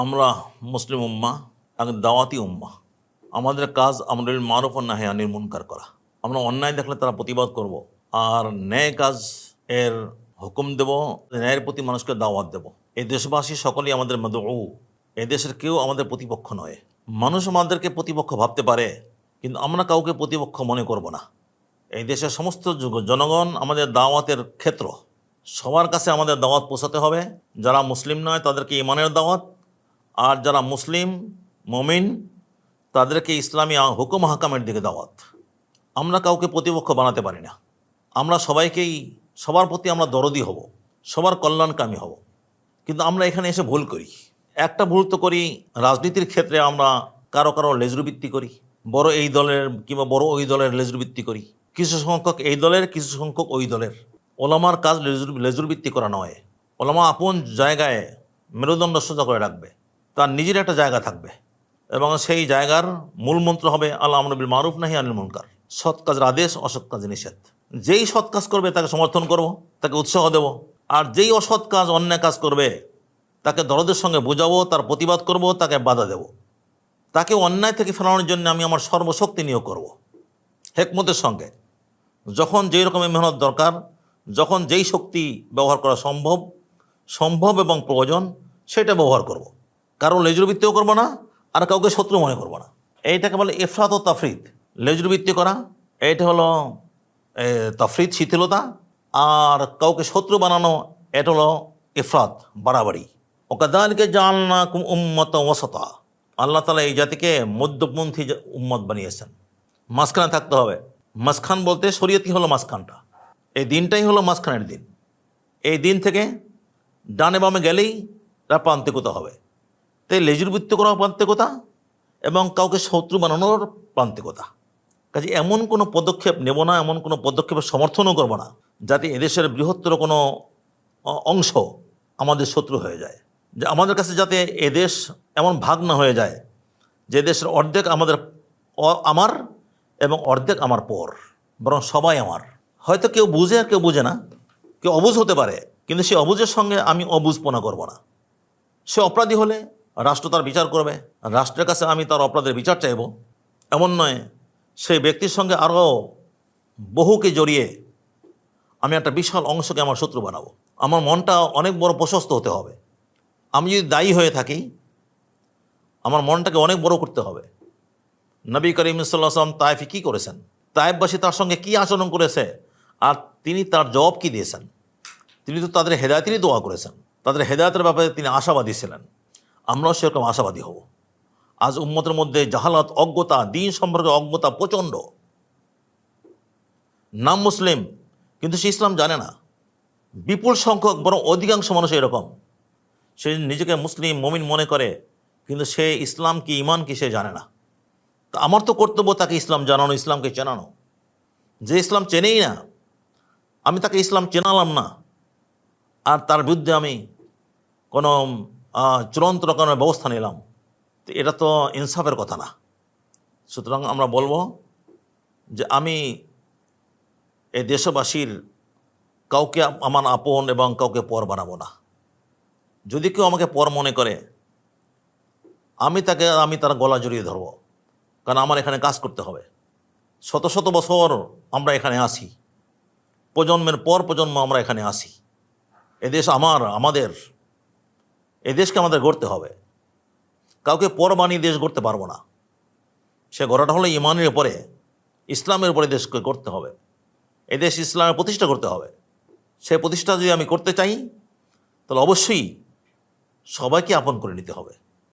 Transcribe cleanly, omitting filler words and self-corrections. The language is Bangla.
আমরা মুসলিম উম্মাহ এক দাওয়াতি উম্মাহ। আমাদের কাজ আমরুল মারুফ ও নাহি আনিল মুনকার করা। আমরা অন্যায় দেখলে তারা প্রতিবাদ করব, আর ন্যায় কাজ এর হুকুম দেব, ন্যায়ের প্রতি মানুষকে দাওয়াত দেব। এই দেশবাসী সকলেই আমাদের মাদউ। এই দেশের কেউ আমাদের প্রতিপক্ষ নয়। মানুষ আমাদেরকে প্রতিপক্ষ ভাবতে পারে, কিন্তু আমরা কাউকে প্রতিপক্ষ মনে করব না। এই দেশের সমস্ত জনগণ আমাদের দাওয়াতের ক্ষেত্র। সবার কাছে আমাদের দাওয়াত পৌঁছাতে হবে। যারা মুসলিম নয় তাদেরকে ইমানের দাওয়াত, আর যারা মুসলিম মুমিন তাদেরকে ইসলামী হুকুম হাকামের দিকে দাওয়াত। আমরা কাউকে প্রতিপক্ষ বানাতে পারি না। আমরা সবাইকেই, সবার প্রতি আমরা দরদি হব, সবার কল্যাণকামী হব। কিন্তু আমরা এখানে এসে ভুল করি। একটা ভুল তো করি, রাজনীতির ক্ষেত্রে আমরা কারো কারো লেজুরবৃত্তি করি, বড় এই দলের কিংবা বড় ওই দলের লেজুরবৃত্তি করি। কিছু সংখ্যক এই দলের, কিছু সংখ্যক ওই দলের। ওলামার কাজ লেজুরবৃত্তি করা নয়। ওলামা আপন জায়গায় মেরুদণ্ড সোজা করে রাখবে, তার নিজের একটা জায়গা থাকবে, এবং সেই জায়গার মূল মন্ত্র হবে আল্লাহ আমরু বিল মারুফ নাহি আনিল মুনকার। সৎ কাজের আদেশ, অসৎ কাজের নিষেধ। যেই সৎ কাজ করবে তাকে সমর্থন করব, তাকে উৎসাহ দেব। আর যেই অসৎ কাজ, অন্যায় কাজ করবে তাকে দরদের সঙ্গে বোঝাবো, তার প্রতিবাদ করব, তাকে বাধা দেব। তাকে অন্যায় থেকে ফেরানোর জন্য আমি আমার সর্বশক্তি নিয়োগ করব, হেকমতের সঙ্গে। যখন যেই রকমের মেহনত দরকার, যখন যেই শক্তি ব্যবহার করা সম্ভব এবং প্রয়োজন, সেটা ব্যবহার করব। কারো লেজুরবৃত্তিও করবো না, আর কাউকে শত্রু মনে করবো না। এইটাকে বলে ইফরাত ও তাফরিদ। লেজুরবৃত্তি করা এইটা হলো তাফরিদ, শিথিলতা। আর কাউকে শত্রু বানানো এটা হলো ইফরাত, বাড়াবাড়ি। ওকাদালিকা জাআলনাকুম উম্মাতান ওয়াসাতা। আল্লাহ তাআলা এই জাতিকে মধ্যপন্থী উম্মত বানিয়েছেন। মাঝখানে থাকতে হবে। মাঝখান বলতে শরীয়তই হলো মাঝখানটা। এই দিনটাই হলো মাঝখানের দিন। এই দিন থেকে ডানে বামে গেলেই তার প্রান্তিকতা হবে। তাই লেজুরবৃত্তি করার প্রান্তিকতা এবং কাউকে শত্রু বানানোর প্রান্তিকতা। কাজে এমন কোনো পদক্ষেপ নেব না, এমন কোনো পদক্ষেপের সমর্থনও করব না যাতে এদেশের বৃহত্তর কোনো অংশ আমাদের শত্রু হয়ে যায়। যে আমাদের কাছে যাতে এদেশ এমন ভাগ না হয়ে যায় যে দেশের অর্ধেক আমার এবং অর্ধেক আমার পর, বরং সবাই আমার। হয়তো কেউ বুঝে আর কেউ বুঝে না, কেউ অবুঝ হতে পারে, কিন্তু সে অবুঝের সঙ্গে আমি অবুঝপনা করব না। সে অপরাধী হলে রাষ্ট্র তার বিচার করবে, রাষ্ট্রের কাছে আমি তার অপরাধের বিচার চাইব। এমন নয় সেই ব্যক্তির সঙ্গে আরও বহুকে জড়িয়ে আমি একটা বিশাল অংশকে আমার শত্রু বানাবো। আমার মনটা অনেক বড় প্রশস্ত হতে হবে। আমি যদি দায়ী হয়ে থাকি, আমার মনটাকে অনেক বড় করতে হবে। নবী করিম সাল্লাল্লাহু আলাইহি ওয়াসাল্লাম তায়েফে কী করেছেন, তায়েফবাসী তার সঙ্গে কী আচরণ করেছে, আর তিনি তার জবাব কী দিয়েছেন। তিনি তো তাদের হেদায়েতেরই দোয়া করেছেন, তাদের হেদায়েতের ব্যাপারে তিনি আশাবাদী ছিলেন। আমরাও সেরকম আশাবাদী হব। আজ উম্মতের মধ্যে জাহালাত, অজ্ঞতা, দিন সম্পর্কে অজ্ঞতা প্রচণ্ড। নাম মুসলিম, কিন্তু সে ইসলাম জানে না। বিপুল সংখ্যক, বরং অধিকাংশ মানুষ এরকম। সে নিজেকে মুসলিম মুমিন মনে করে, কিন্তু সে ইসলাম কি, ইমান কি, সে জানে না। তা আমার তো কর্তব্য তাকে ইসলাম জানানো, ইসলামকে চেনানো। যে ইসলাম চেনেই না, আমি তাকে ইসলাম চেনালাম না, আর তার বিরুদ্ধে আমি কোনো চূড়ান্ত রকমের ব্যবস্থা নিলাম, তো এটা তো ইনসাফের কথা না। সুতরাং আমরা বলবো যে আমি এই দেশবাসীর কাউকে আমার আপন এবং কাউকে পর বানাবো না। যদি কেউ আমাকে পর মনে করে, আমি তার গলা জড়িয়ে ধরবো। কারণ আমার এখানে কাজ করতে হবে। শত শত বছর আমরা এখানে আসি, প্রজন্মের পর প্রজন্ম আমরা এখানে আসি। এদেশ আমাদের এদেশকে আমাদের গড়তে হবে। কাউকে পর বানিয়ে দেশ গড়তে পারবো না। সে গড়াটা হলো ইমানের উপরে, ইসলামের উপরে দেশকে গড়তে হবে। এদেশ ইসলামের প্রতিষ্ঠা করতে হবে। সেই প্রতিষ্ঠা যদি আমি করতে চাই, তাহলে অবশ্যই সবাইকে আপন করে নিতে হবে।